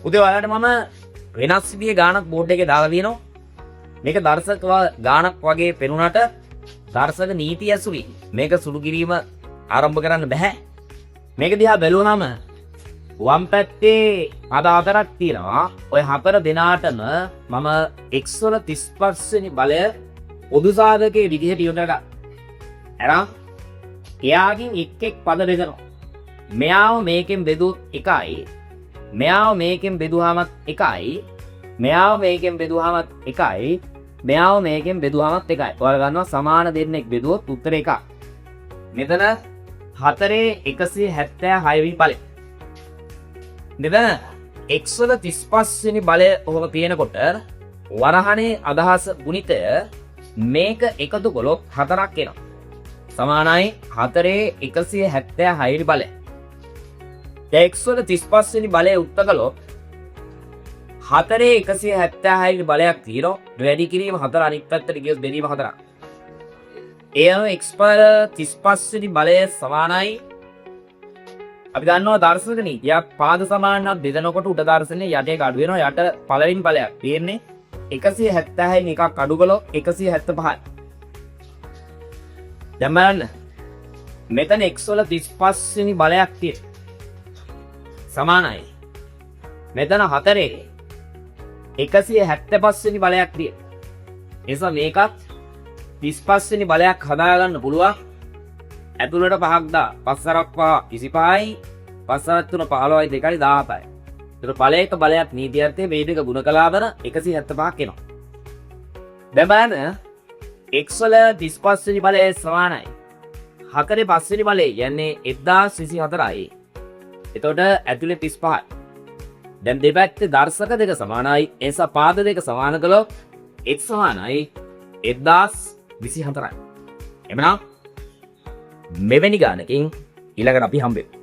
උදේ ඔයාලට මම වෙනස් විදිහේ ගානක් බෝඩ් එකේ දාලා තියෙනවා. මේක දර්ශක ගානක් වගේ පෙනුනට දර්ශක නීති ඇසුරින් මේක සුළු කිරීම ආරම්භ කරන්න බෑ. මේක දිහා බැලුවම වම් පැත්තේ පද හතරක් තියෙනවා. ඔය හතර දෙනාටම මම x වල 35 වෙනි බලය පොදු සාධකයේ විදිහට යොදා ගන්න. එහෙනම් එයාගෙන් එක් පද බෙදනවා. මෙයාව මේකෙන් බෙදුවොත් 1යි. මෙයාව මේකෙන් බෙදුවාමත් 1යි. මෙයාව මේකෙන් බෙදුවාමත් 1යි. මෙයාව මේකෙන් බෙදුවාමත් 1යි. ඔයාලා ගන්නවා සමාන දෙන්නෙක් බෙදුවොත් උත්තර 1යි. මෙතන 4 176 වෙනි බලය. මෙතන x වල 35 වෙනි බලය ඔහොම තියෙනකොට වරහනේ අදහස ගුණිතය මේක එකතු කළොත් 4ක් එනවා. සමානයි 4 176 වෙනි බලය. x වල 35 වෙනි බලය උත්ත කළොත් 4 176 වෙනි බලයක් තියෙනවා. වැඩි කිරීම 4 අනිත් පැත්තට ගියොත් බෙදීම 4ක්. ඒ අනුව x වල 35 වෙනි බලය සමානයි අපි දන්නවා දර්ශක නීතියක් පාද සමානව බෙදනකොට උඩ දර්ශනේ යට එක අඩු වෙනවා. යට පළවෙනි බලයක් තියෙන්නේ 176 න් එකක් අඩු කළොත් 175යි. දැන් බලන්න මෙතන x වල 35 වෙනි බලයක් තියෙනවා. සමානයි මෙතන 4 175 වෙනි බලයක් තියෙනවා. එනිසා මේකත් 35 වෙනි බලයක් හදාගන්න පුළුවන්. ඇතුළට 5ක් දා 5 25යි 5 3 15යි 2යි 17යි. ඒතර බලයක බලයක් නීතියර්ථයේ මේ දෙක ගුණ කළාම 175ක් එනවා. දැන් බලන්න x වල 35 වෙනි බලය සමානයි 4 5 වෙනි බලය යන්නේ 1024යි. එතකොට ඇතුලේ 35යි. දැන් දෙපැත්තේ දර්ශක දෙක සමානයි. ඒ නිසා පාද දෙක සමාන කළොත් x සමානයි 1024යි. එමනම් මෙවැනි ගානකින් ඊළඟට අපි හම්බෙමු.